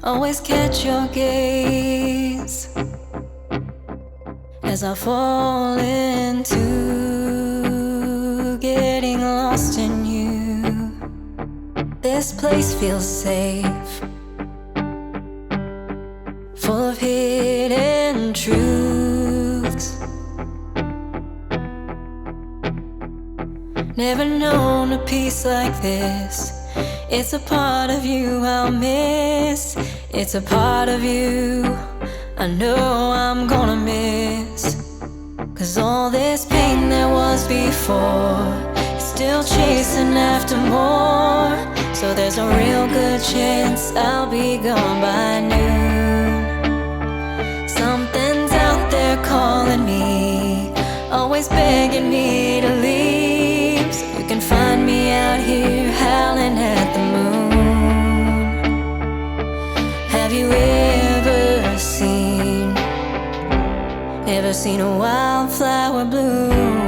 always catch your gaze as I fall into getting lost in you. This place feels safe, full of hidden truths. Never known a peace like this. It's a part of you I'll miss. It's a part of you I know I'm gonna miss. 'Cause all this pain there was before is still chasing after more. So there's a real good chance I'll be gone by noon. Something's out there calling me, always begging me to leave. So you can find me out here howling at the moon. Have you ever seen a wildflower bloom?